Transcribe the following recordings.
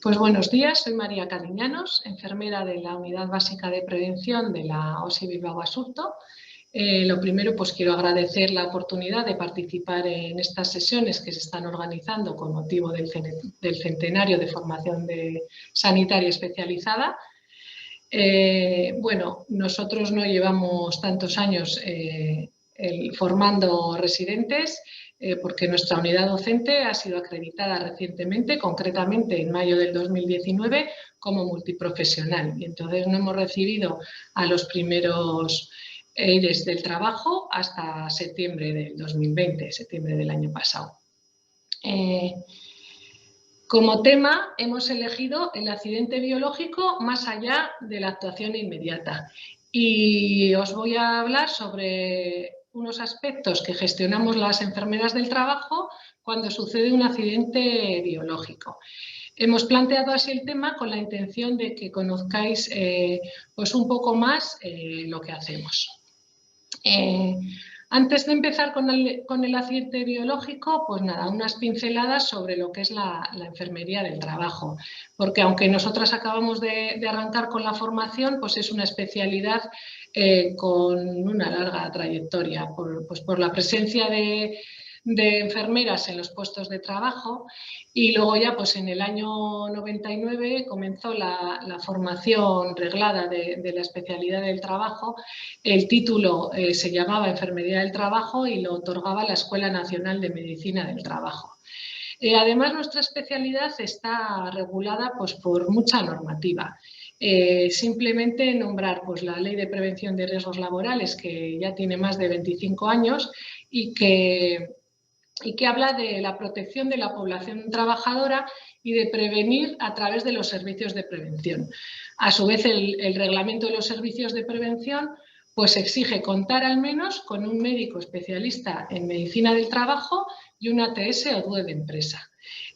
Pues buenos días, soy María Cariñanos, enfermera de la Unidad Básica de Prevención de la OSI Bilbao Basurto. Lo primero, pues quiero agradecer la oportunidad de participar en estas sesiones que se están organizando con motivo del centenario de formación sanitaria especializada. Bueno, nosotros no llevamos tantos años formando residentes, porque nuestra unidad docente ha sido acreditada recientemente, concretamente en mayo del 2019, como multiprofesional. Y entonces no hemos recibido a los primeros EIRES del trabajo hasta septiembre del 2020, septiembre del año pasado. Como tema hemos elegido el accidente biológico más allá de la actuación inmediata. Y os voy a hablar sobre unos aspectos que gestionamos las enfermeras del trabajo cuando sucede un accidente biológico. Hemos planteado así el tema con la intención de que conozcáis pues un poco más lo que hacemos. Antes de empezar con el accidente biológico, pues nada, unas pinceladas sobre lo que es la enfermería del trabajo, porque aunque nosotras acabamos de arrancar con la formación, pues es una especialidad con una larga trayectoria, por la presencia de enfermeras en los puestos de trabajo, y luego ya pues en el año 99 comenzó la formación reglada de la especialidad del trabajo. El título se llamaba Enfermería del Trabajo y lo otorgaba la Escuela Nacional de Medicina del Trabajo. Además, nuestra especialidad está regulada pues, por mucha normativa. Simplemente nombrar pues, la Ley de Prevención de Riesgos Laborales, que ya tiene más de 25 años y que habla de la protección de la población trabajadora y de prevenir a través de los servicios de prevención. A su vez, el reglamento de los servicios de prevención pues exige contar al menos con un médico especialista en medicina del trabajo y una ATS o DUE de empresa.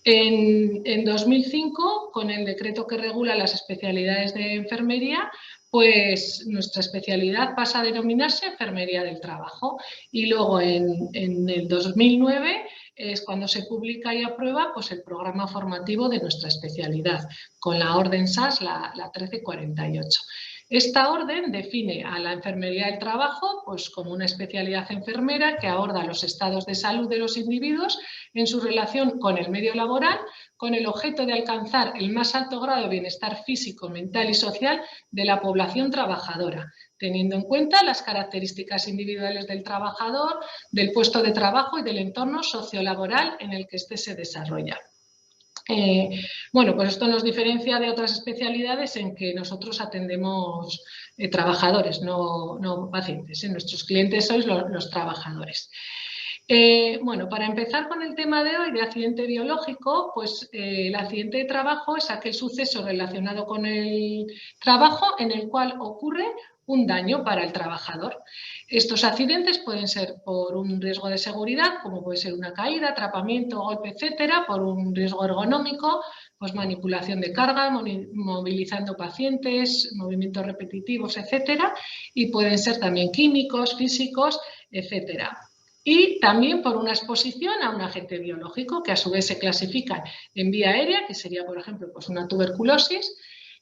En 2005, con el decreto que regula las especialidades de enfermería, pues nuestra especialidad pasa a denominarse enfermería del trabajo, y luego en el 2009 es cuando se publica y aprueba pues, el programa formativo de nuestra especialidad, con la orden SAS, la 1348. Esta orden define a la enfermería del trabajo pues, como una especialidad enfermera que aborda los estados de salud de los individuos en su relación con el medio laboral, con el objeto de alcanzar el más alto grado de bienestar físico, mental y social de la población trabajadora, teniendo en cuenta las características individuales del trabajador, del puesto de trabajo y del entorno sociolaboral en el que éste se desarrolla. Bueno, pues esto nos diferencia de otras especialidades en que nosotros atendemos trabajadores, no pacientes. Nuestros clientes sois los trabajadores. Bueno, para empezar con el tema de hoy de accidente biológico, pues el accidente de trabajo es aquel suceso relacionado con el trabajo en el cual ocurre un daño para el trabajador. Estos accidentes pueden ser por un riesgo de seguridad, como puede ser una caída, atrapamiento, golpe, etcétera, por un riesgo ergonómico, pues manipulación de carga, movilizando pacientes, movimientos repetitivos, etcétera, y pueden ser también químicos, físicos, etcétera. Y también por una exposición a un agente biológico que a su vez se clasifican en vía aérea, que sería, por ejemplo, pues una tuberculosis,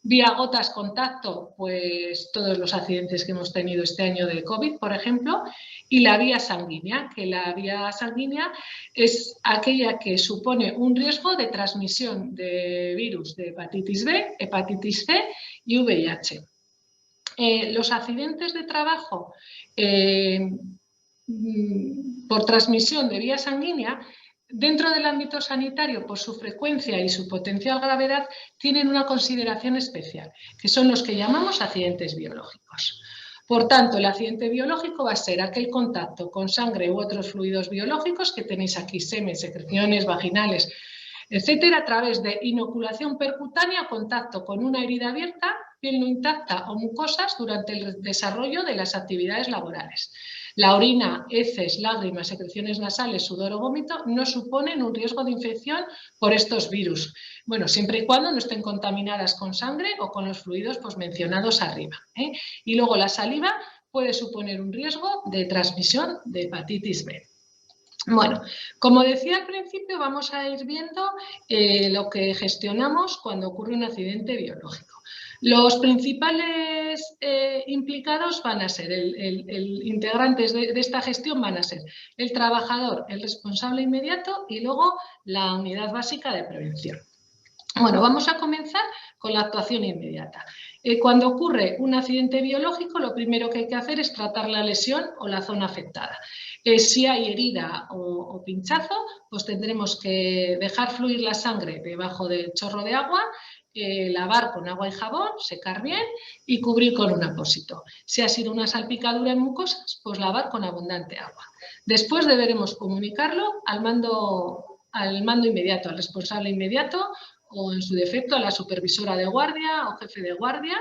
vía gotas contacto, pues todos los accidentes que hemos tenido este año de COVID, por ejemplo, y la vía sanguínea, que la vía sanguínea es aquella que supone un riesgo de transmisión de virus de hepatitis B, hepatitis C y VIH. Los accidentes de trabajo por transmisión de vía sanguínea, dentro del ámbito sanitario, por su frecuencia y su potencial gravedad, tienen una consideración especial, que son los que llamamos accidentes biológicos. Por tanto, el accidente biológico va a ser aquel contacto con sangre u otros fluidos biológicos que tenéis aquí, semen, secreciones vaginales, etcétera, a través de inoculación percutánea, contacto con una herida abierta, piel no intacta o mucosas durante el desarrollo de las actividades laborales. La orina, heces, lágrimas, secreciones nasales, sudor o vómito no suponen un riesgo de infección por estos virus. Bueno, siempre y cuando no estén contaminadas con sangre o con los fluidos pues, mencionados arriba. Y luego la saliva puede suponer un riesgo de transmisión de hepatitis B. Bueno, como decía al principio, vamos a ir viendo lo que gestionamos cuando ocurre un accidente biológico. Los principales implicados van a ser, integrantes de esta gestión van a ser el trabajador, el responsable inmediato y luego la unidad básica de prevención. Bueno, vamos a comenzar con la actuación inmediata. Cuando ocurre un accidente biológico, lo primero que hay que hacer es tratar la lesión o la zona afectada. Si hay herida o pinchazo, pues tendremos que dejar fluir la sangre debajo del chorro de agua, lavar con agua y jabón, secar bien y cubrir con un apósito. Si ha sido una salpicadura en mucosas, pues lavar con abundante agua. Después deberemos comunicarlo al mando inmediato, al responsable inmediato, o en su defecto a la supervisora de guardia o jefe de guardia,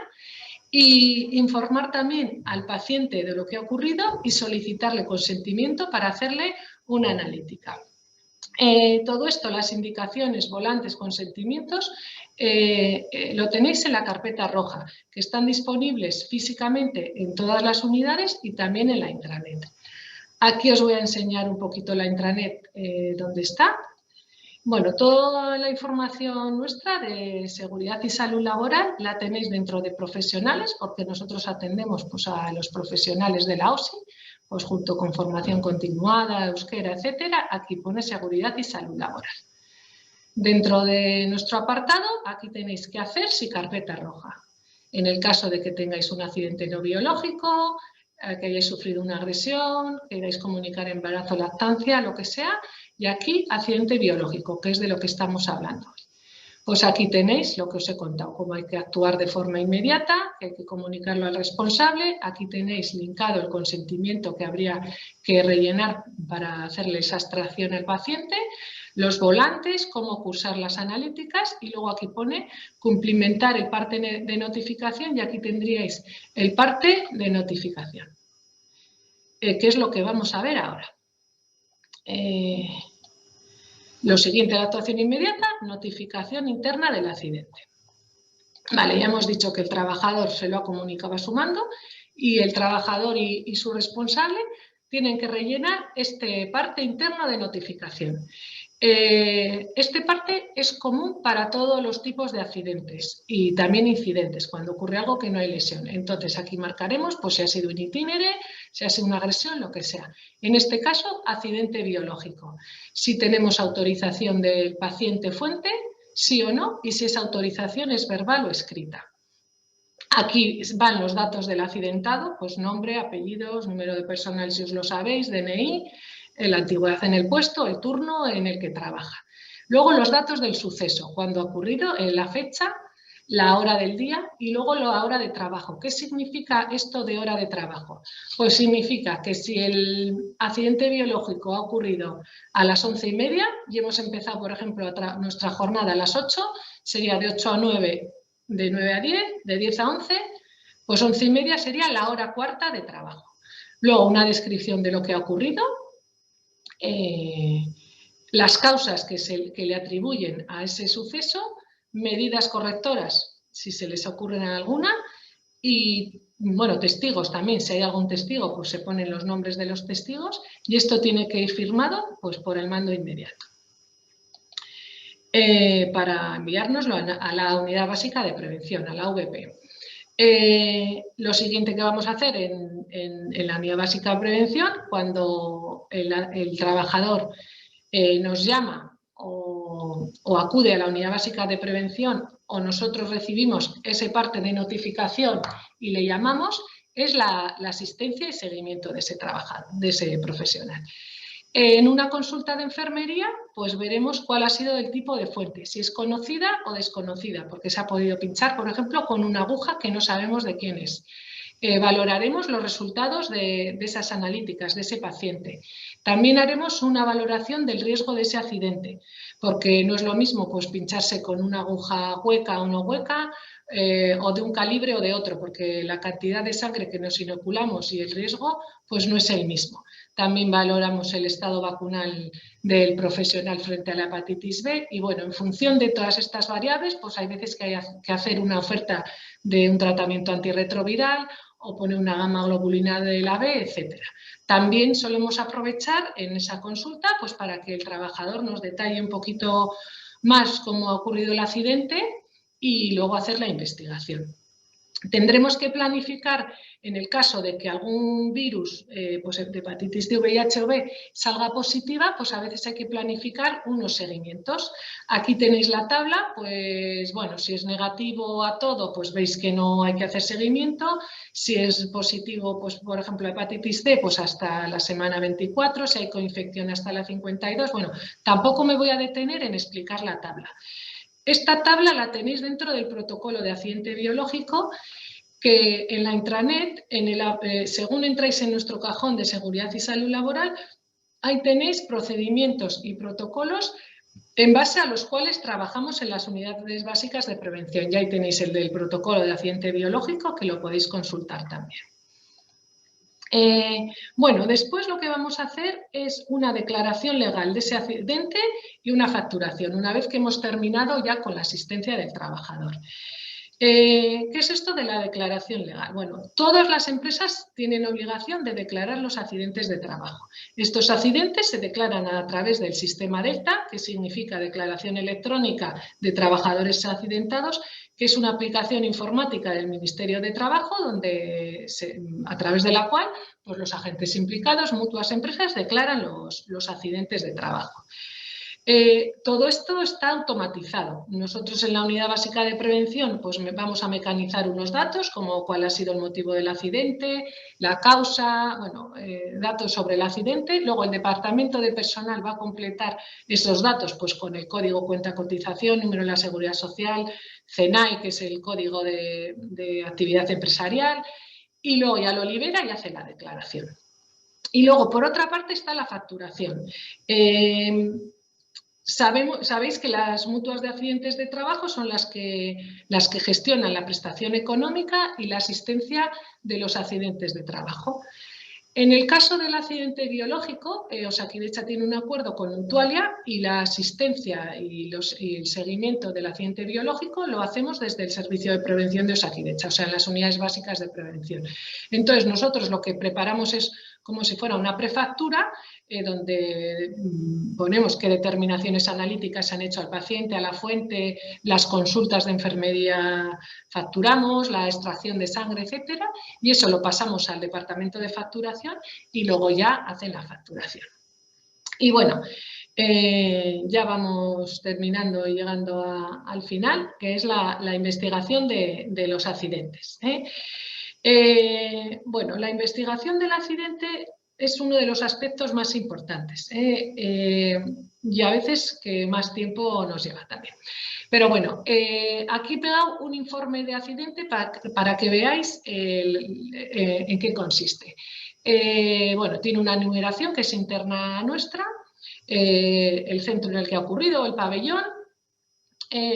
y informar también al paciente de lo que ha ocurrido y solicitarle consentimiento para hacerle una analítica. Todo esto, las indicaciones, volantes, consentimientos, lo tenéis en la carpeta roja, que están disponibles físicamente en todas las unidades y también en la intranet. Aquí os voy a enseñar un poquito la intranet donde está. Bueno, toda la información nuestra de seguridad y salud laboral la tenéis dentro de profesionales, porque nosotros atendemos pues, a los profesionales de la OSI, pues junto con formación continuada, euskera, etcétera. Aquí pone seguridad y salud laboral. Dentro de nuestro apartado, aquí tenéis qué hacer si carpeta roja. En el caso de que tengáis un accidente no biológico, que hayáis sufrido una agresión, que queráis comunicar embarazo, lactancia, lo que sea, y aquí accidente biológico, que es de lo que estamos hablando hoy. Pues aquí tenéis lo que os he contado, cómo hay que actuar de forma inmediata, que hay que comunicarlo al responsable. Aquí tenéis linkado el consentimiento que habría que rellenar para hacerle esa extracción al paciente, los volantes, cómo cursar las analíticas y luego aquí pone cumplimentar el parte de notificación y aquí tendríais el parte de notificación, que es lo que vamos a ver ahora. Lo siguiente, la actuación inmediata, notificación interna del accidente. Vale, ya hemos dicho que el trabajador se lo ha comunicado a su mando y el trabajador y su responsable tienen que rellenar este parte interno de notificación. Este parte es común para todos los tipos de accidentes y también incidentes, cuando ocurre algo que no hay lesión. Entonces aquí marcaremos pues, si ha sido un itinere, si ha sido una agresión, lo que sea. En este caso, accidente biológico. Si tenemos autorización del paciente fuente, sí o no, y si esa autorización es verbal o escrita. Aquí van los datos del accidentado, pues nombre, apellidos, número de personal si os lo sabéis, DNI, la antigüedad en el puesto, el turno en el que trabaja. Luego los datos del suceso, cuándo ha ocurrido, la fecha, la hora del día y luego la hora de trabajo. ¿Qué significa esto de hora de trabajo? Pues significa que si el accidente biológico ha ocurrido a las 11:30 y hemos empezado, por ejemplo, nuestra jornada a las 8, sería de 8 a 9, de 9 a 10, de 10 a 11, pues 11:30 sería la hora cuarta de trabajo. Luego una descripción de lo que ha ocurrido, las causas que le atribuyen a ese suceso, medidas correctoras si se les ocurren alguna y, bueno, testigos también, si hay algún testigo, pues se ponen los nombres de los testigos y esto tiene que ir firmado pues, por el mando inmediato. Para enviárnoslo a la unidad básica de prevención, a la VP. Lo siguiente que vamos a hacer en la unidad básica de prevención, cuando el trabajador nos llama o acude a la unidad básica de prevención o nosotros recibimos ese parte de notificación y le llamamos, es la asistencia y seguimiento de ese trabajador, de ese profesional. En una consulta de enfermería, pues veremos cuál ha sido el tipo de fuente, si es conocida o desconocida, porque se ha podido pinchar, por ejemplo, con una aguja que no sabemos de quién es. Valoraremos los resultados de esas analíticas de ese paciente. También haremos una valoración del riesgo de ese accidente, porque no es lo mismo pues, pincharse con una aguja hueca o no hueca, o de un calibre o de otro, porque la cantidad de sangre que nos inoculamos y el riesgo pues, no es el mismo. También valoramos el estado vacunal del profesional frente a la hepatitis B y bueno, en función de todas estas variables, pues hay veces que hay que hacer una oferta de un tratamiento antirretroviral o pone una gamma globulina de la B, etc. También solemos aprovechar en esa consulta pues, para que el trabajador nos detalle un poquito más cómo ha ocurrido el accidente y luego hacer la investigación. Tendremos que planificar, en el caso de que algún virus pues de hepatitis C, VIH o B salga positiva, pues a veces hay que planificar unos seguimientos. Aquí tenéis la tabla, pues bueno, si es negativo a todo, pues veis que no hay que hacer seguimiento. Si es positivo, pues por ejemplo, hepatitis C, pues hasta la semana 24, si hay coinfección hasta la 52. Bueno, tampoco me voy a detener en explicar la tabla. Esta tabla la tenéis dentro del protocolo de accidente biológico, que en la intranet, según entráis en nuestro cajón de seguridad y salud laboral, ahí tenéis procedimientos y protocolos en base a los cuales trabajamos en las unidades básicas de prevención. Y ahí tenéis el del protocolo de accidente biológico, que lo podéis consultar también. Bueno, después lo que vamos a hacer es una declaración legal de ese accidente y una facturación, una vez que hemos terminado ya con la asistencia del trabajador. ¿Qué es esto de la declaración legal? Bueno, todas las empresas tienen obligación de declarar los accidentes de trabajo. Estos accidentes se declaran a través del sistema Delta, que significa Declaración Electrónica de Trabajadores Accidentados, que es una aplicación informática del Ministerio de Trabajo, a través de la cual pues, los agentes implicados, mutuas empresas, declaran los accidentes de trabajo. Todo esto está automatizado. Nosotros en la unidad básica de prevención pues vamos a mecanizar unos datos como cuál ha sido el motivo del accidente, la causa, bueno, datos sobre el accidente. Luego el departamento de personal va a completar esos datos pues con el código cuenta cotización, número de la seguridad social, CENAI, que es el código de actividad empresarial, y luego ya lo libera y hace la declaración. Y luego, por otra parte, está la facturación. Sabéis que las mutuas de accidentes de trabajo son las que gestionan la prestación económica y la asistencia de los accidentes de trabajo. En el caso del accidente biológico, Osakidetza tiene un acuerdo con Mutualia y la asistencia y el seguimiento del accidente biológico lo hacemos desde el Servicio de Prevención de Osakidetza, o sea, en las unidades básicas de prevención. Entonces, nosotros lo que preparamos es como si fuera una prefactura donde ponemos qué determinaciones analíticas se han hecho al paciente, a la fuente, las consultas de enfermería facturamos, la extracción de sangre, etcétera, y eso lo pasamos al departamento de facturación y luego ya hacen la facturación. Y bueno, ya vamos terminando y llegando al final, que es la investigación de los accidentes. Bueno, la investigación del accidente es uno de los aspectos más importantes y a veces que más tiempo nos lleva también. Pero bueno, aquí he pegado un informe de accidente para que veáis en qué consiste. Bueno, tiene una numeración que es interna nuestra, el centro en el que ha ocurrido, el pabellón.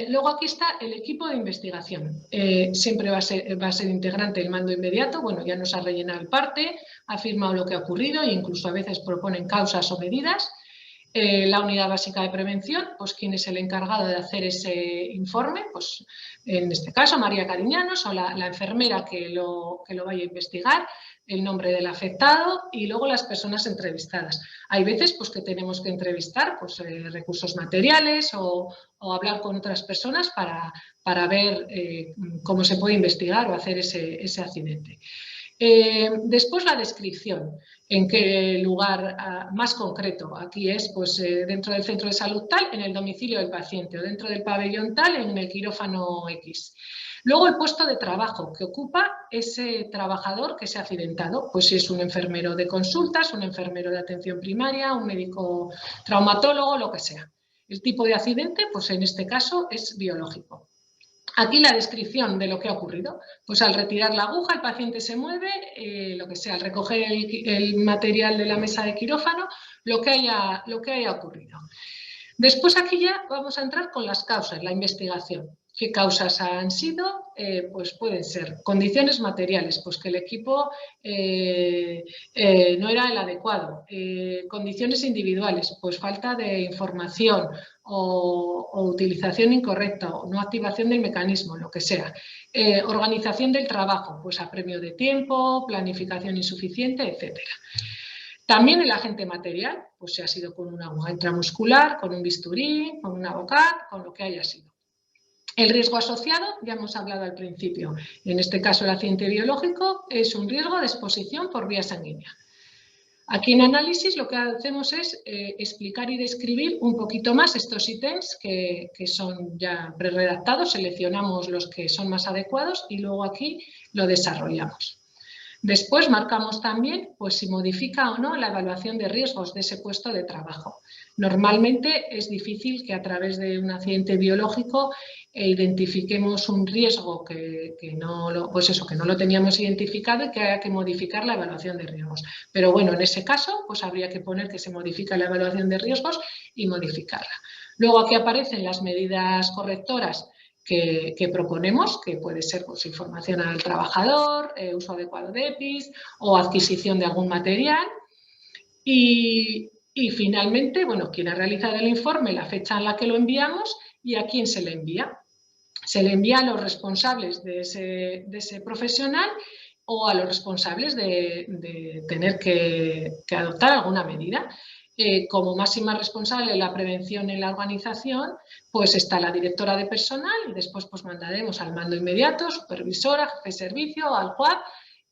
Luego aquí está el equipo de investigación. Siempre va a ser integrante el mando inmediato. Bueno, ya nos ha rellenado el parte, ha firmado lo que ha ocurrido e incluso a veces proponen causas o medidas. La unidad básica de prevención, pues quién es el encargado de hacer ese informe, pues en este caso María Cariñanos o la enfermera que lo vaya a investigar, el nombre del afectado y luego las personas entrevistadas. Hay veces pues, que tenemos que entrevistar pues, recursos materiales o hablar con otras personas para ver cómo se puede investigar o hacer ese accidente. Después la descripción, en qué lugar más concreto, aquí es pues, dentro del centro de salud tal, en el domicilio del paciente o dentro del pabellón tal, en el quirófano X. Luego el puesto de trabajo que ocupa ese trabajador que se ha accidentado, pues si es un enfermero de consultas, un enfermero de atención primaria, un médico traumatólogo, lo que sea. El tipo de accidente, pues en este caso es biológico. Aquí la descripción de lo que ha ocurrido, pues al retirar la aguja el paciente se mueve, lo que sea, al recoger el material de la mesa de quirófano, lo que haya ocurrido. Después aquí ya vamos a entrar con las causas, la investigación. ¿Qué causas han sido? Pues pueden ser condiciones materiales, pues que el equipo no era el adecuado. Condiciones individuales, pues falta de información o utilización incorrecta o no activación del mecanismo, lo que sea. Organización del trabajo, pues apremio de tiempo, planificación insuficiente, etcétera. También el agente material, pues si ha sido con una aguja intramuscular, con un bisturí, con una bocat, con lo que haya sido. El riesgo asociado, ya hemos hablado al principio, en este caso el accidente biológico es un riesgo de exposición por vía sanguínea. Aquí en análisis lo que hacemos es explicar y describir un poquito más estos ítems que son ya prerredactados, seleccionamos los que son más adecuados y luego aquí lo desarrollamos. Después marcamos también pues, si modifica o no la evaluación de riesgos de ese puesto de trabajo. Normalmente es difícil que a través de un accidente biológico identifiquemos un riesgo que no lo teníamos identificado y que haya que modificar la evaluación de riesgos. Pero bueno, en ese caso pues habría que poner que se modifica la evaluación de riesgos y modificarla. Luego aquí aparecen las medidas correctoras que proponemos, que puede ser pues, información al trabajador, uso adecuado de EPIs o adquisición de algún material. Y finalmente, bueno, quién ha realizado el informe, la fecha en la que lo enviamos y a quién se le envía. Se le envía a los responsables de ese profesional o a los responsables de tener que adoptar alguna medida. Como máxima responsable de la prevención en la organización, pues está la directora de personal y después pues mandaremos al mando inmediato, supervisora, jefe de servicio, al JUAP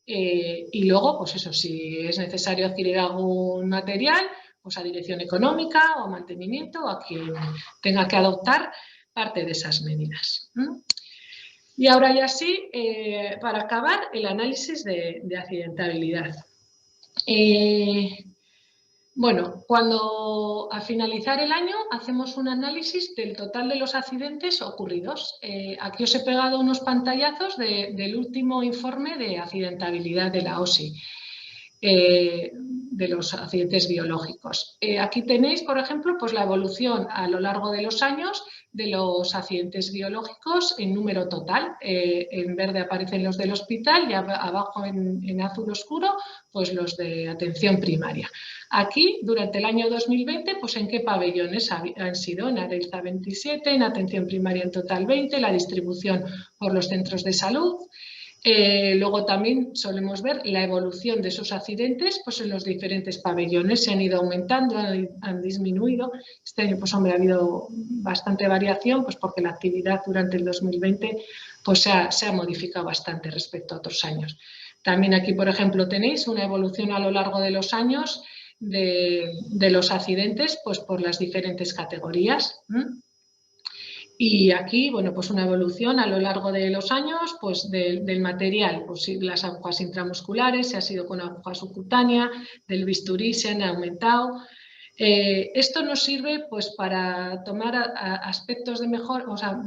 y luego, pues eso, si es necesario adquirir algún material, pues a dirección económica o a mantenimiento o a quien tenga que adoptar parte de esas medidas. Y ahora ya sí, para acabar, el análisis de accidentabilidad. Bueno, cuando al finalizar el año hacemos un análisis del total de los accidentes ocurridos. Aquí os he pegado unos pantallazos del último informe de accidentabilidad de la OSI, de los accidentes biológicos. Aquí tenéis, por ejemplo, pues la evolución a lo largo de los años de los accidentes biológicos en número total. En verde aparecen los del hospital y abajo en azul oscuro pues los de atención primaria. Aquí, durante el año 2020, pues en qué pabellones han sido, en Adelza 27, en atención primaria en total 20, la distribución por los centros de salud. Luego también solemos ver la evolución de esos accidentes pues en los diferentes pabellones, se han ido aumentando, han disminuido. Este año pues hombre ha habido bastante variación pues porque la actividad durante el 2020 pues se ha modificado bastante respecto a otros años. También aquí por ejemplo tenéis una evolución a lo largo de los años de los accidentes pues por las diferentes categorías. Y aquí, bueno, pues una evolución a lo largo de los años pues del material, pues las agujas intramusculares, se ha sido con aguja subcutánea, del bisturí se han aumentado. Esto nos sirve pues para tomar aspectos de mejora, o sea,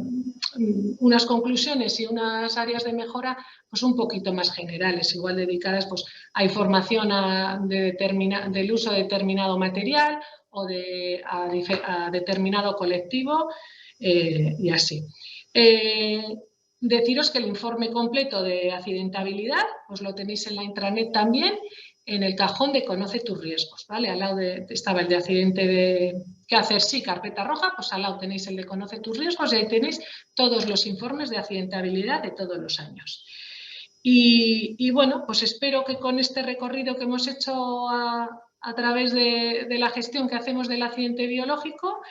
unas conclusiones y unas áreas de mejora pues un poquito más generales, igual dedicadas pues a información del uso de determinado material o a determinado colectivo. Y así. Deciros que el informe completo de accidentabilidad os lo tenéis en la intranet también, en el cajón de Conoce tus riesgos, ¿vale? Al lado estaba el de accidente de qué hacer, sí, carpeta roja, pues al lado tenéis el de Conoce tus riesgos y ahí tenéis todos los informes de accidentabilidad de todos los años. Y bueno, pues espero que con este recorrido que hemos hecho a través de la gestión que hacemos del accidente biológico,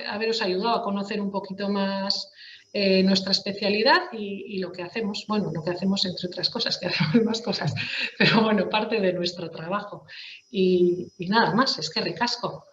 haberos ayudado a conocer un poquito más nuestra especialidad y lo que hacemos. Bueno, lo que hacemos entre otras cosas, que hacemos más cosas, pero bueno, parte de nuestro trabajo. Y nada más, es que ricasco.